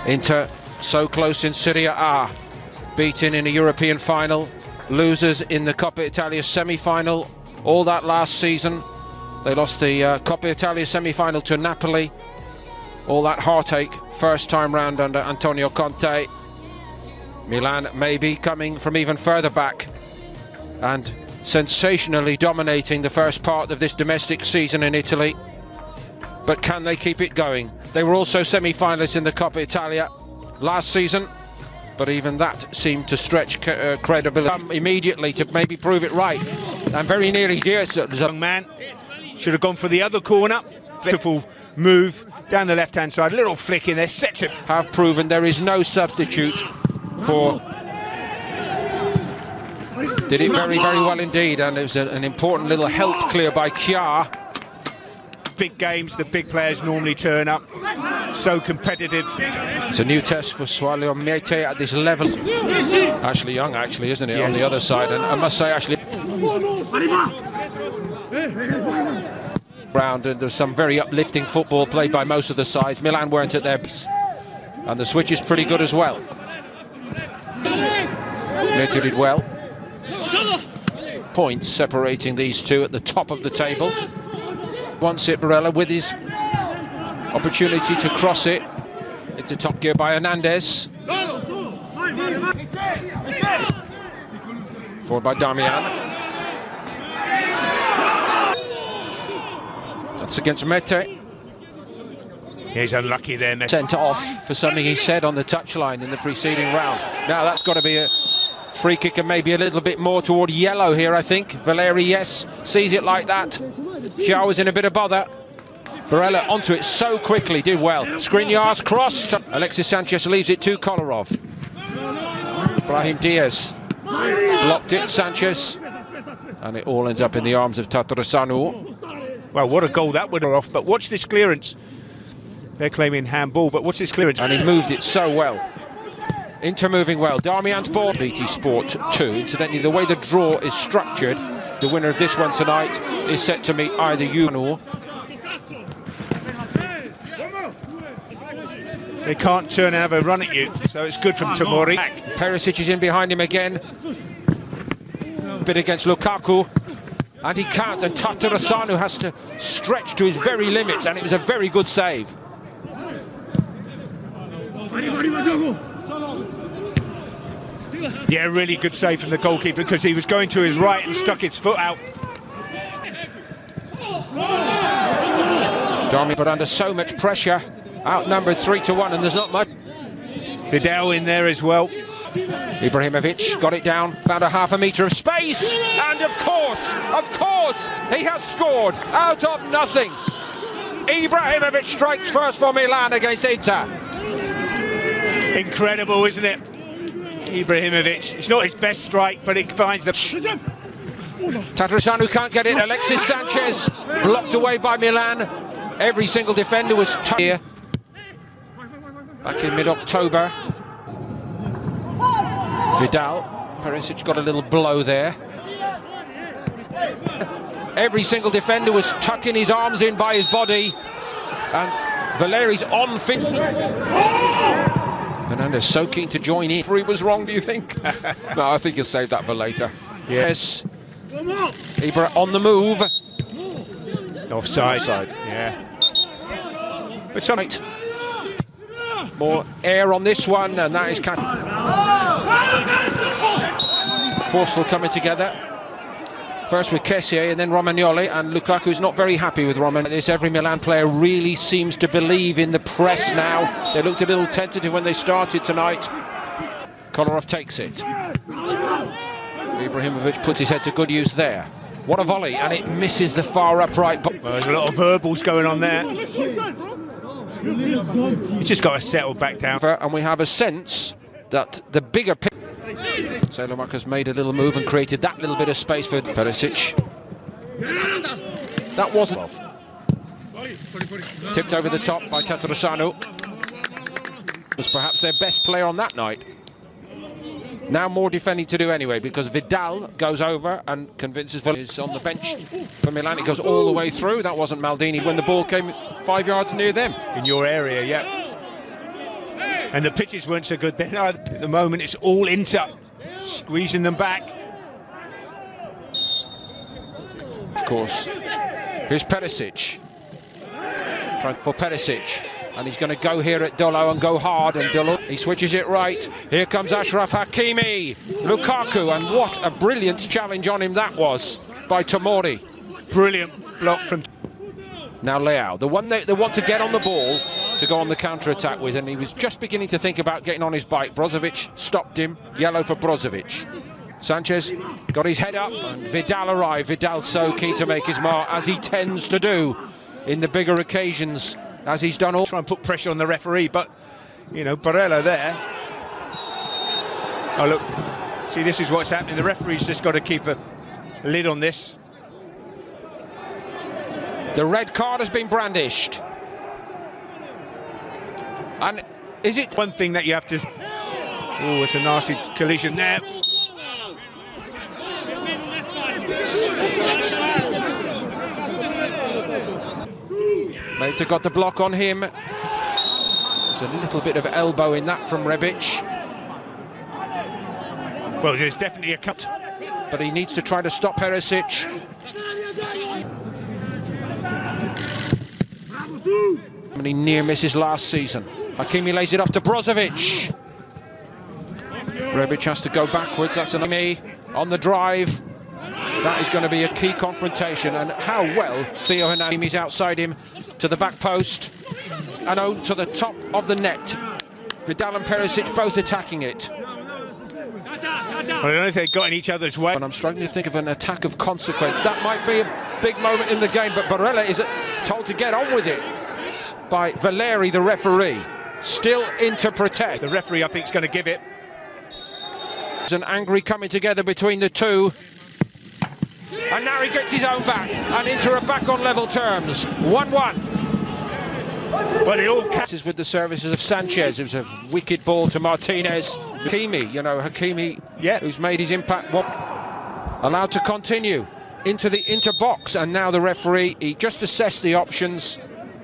Inter so close in Serie A, beaten in a European final, losers in the Coppa Italia semi-final. All that last season, they lost the Coppa Italia semi-final to Napoli. All that heartache, first time round under Antonio Conte. Milan maybe coming from even further back and sensationally dominating the first part of this domestic season in Italy. But can they keep it going? They were also semi-finalists in the Coppa Italia last season, but even that seemed to stretch credibility immediately to maybe prove it right. And very nearly did. Young man should have gone for the other corner. Beautiful move down the left-hand side, little flick in there, sets it. Have proven there is no substitute for. Did it very, very well indeed, and it was an important little help clear by Kjaer. Big games, the big players normally turn up. So competitive. It's a new test for Swallow Miete at this level. Ashley Young, actually, isn't it, on the other side? And I must say, Ashley. Round, and there's some very uplifting football played by most of the sides. Milan weren't at their best, and the switch is pretty good as well. Miete did well. Points separating these two at the top of the table. Wants it, Barella, with his opportunity to cross it into top gear by Hernandez. Forward by Damian. That's against Mete. He's unlucky there, Mete. Sent off for something he said on the touchline in the preceding round. Now that's got to be a free kick and maybe a little bit more toward yellow here, I think. Valeri, yes, sees it like that. Kjaer was in a bit of bother. Barella onto it so quickly, did well. Skriniar's crossed. Alexis Sanchez leaves it to Kolarov. Brahim Diaz blocked it, Sanchez. And it all ends up in the arms of Tatarusanu. Well, what a goal that would have off, but watch this clearance. They're claiming handball, but watch this clearance. And he moved it so well. Inter moving well. Darmian's ball. BT Sport 2. Incidentally, the way the draw is structured, the winner of this one tonight is set to meet either you or. They can't turn and have a run at you, so it's good from Tomori. Perisic is in behind him again. Bit against Lukaku. And he can't, and Tatarusanu has to stretch to his very limits, and it was a very good save. Yeah, really good save from the goalkeeper because he was going to his right and stuck his foot out. Darmian, but under so much pressure, outnumbered 3-1, and there's not much. Vidal in there as well. Ibrahimovic got it down, found a half a metre of space, and of course, he has scored out of nothing. Ibrahimovic strikes first for Milan against Inter. Incredible, isn't it? Ibrahimovic, it's not his best strike, but he finds the... Tatarusanu can't get it. Alexis Sanchez blocked away by Milan. Every single defender was here. Back in mid-October. Vidal, Perisic got a little blow there. Every single defender was tucking his arms in by his body, and Valeri's on fit. Hernandez so keen to join in. He was wrong, do you think? No, I think he'll save that for later. Yes. Ibra on the move. Offside. Yeah. But some... More air on this one, and that is kind of forceful coming together. First with Kessié and then Romagnoli, and Lukaku's not very happy with Romagnoli. This every Milan player really seems to believe in the press now. They looked a little tentative when they started tonight. Kolarov takes it. Ibrahimovic puts his head to good use there. What a volley, and it misses the far upright. Well, there's a lot of verbals going on there. You just got to settle back down. And we have a sense that the bigger picture. Salomak has made a little move and created that little bit of space for Perisic. That wasn't tipped over the top by Tatarusanu. Was perhaps their best player on that night. Now more defending to do anyway, because Vidal goes over and convinces Valeri's on the bench for Milan. It goes all the way through. That wasn't Maldini when the ball came 5 yards near them. In your area, yeah. And the pitches weren't so good then. At the moment, it's all Inter squeezing them back. Of course. Here's Perisic. Trying for Perisic. And he's going to go here at Dolo and go hard. And Dolo, he switches it right. Here comes Achraf Hakimi. Lukaku. And what a brilliant challenge on him that was by Tomori. Brilliant block from... Now Leao, the one they want to get on the ball to go on the counter-attack with, and he was just beginning to think about getting on his bike. Brozovic stopped him. Yellow for Brozovic. Sanchez got his head up, and Vidal arrived. Vidal so keen to make his mark, as he tends to do in the bigger occasions, as he's done all. Try and put pressure on the referee, but, you know, Barella there. Oh, look. See, this is what's happening. The referee's just got to keep a lid on this. The red card has been brandished. And is it... One thing that you have to... Oh, it's a nasty collision there. Mata got the block on him. There's a little bit of elbow in that from Rebic. Well, there's definitely a cut. But he needs to try to stop Perisic. Many near misses last season. Hakimi lays it off to Brozovic. Rebic has to go backwards. That's an me on the drive. That is going to be a key confrontation. And how well Theo Hernandez outside him to the back post. And out to the top of the net. Vidal and Perisic both attacking it. I don't know if they've got in each other's way. And I'm struggling to think of an attack of consequence. That might be a big moment in the game, but Barella is told to get on with it by Valeri, the referee. Still in to protest. The referee, I think, is going to give it. There's an angry coming together between the two. And now he gets his own back, and Inter are back on level terms. 1-1. But it all catches with the services of Sanchez. It was a wicked ball to Martinez. Hakimi, you know, who's made his impact. Allowed to continue into the Inter box, and now the referee, he just assessed the options.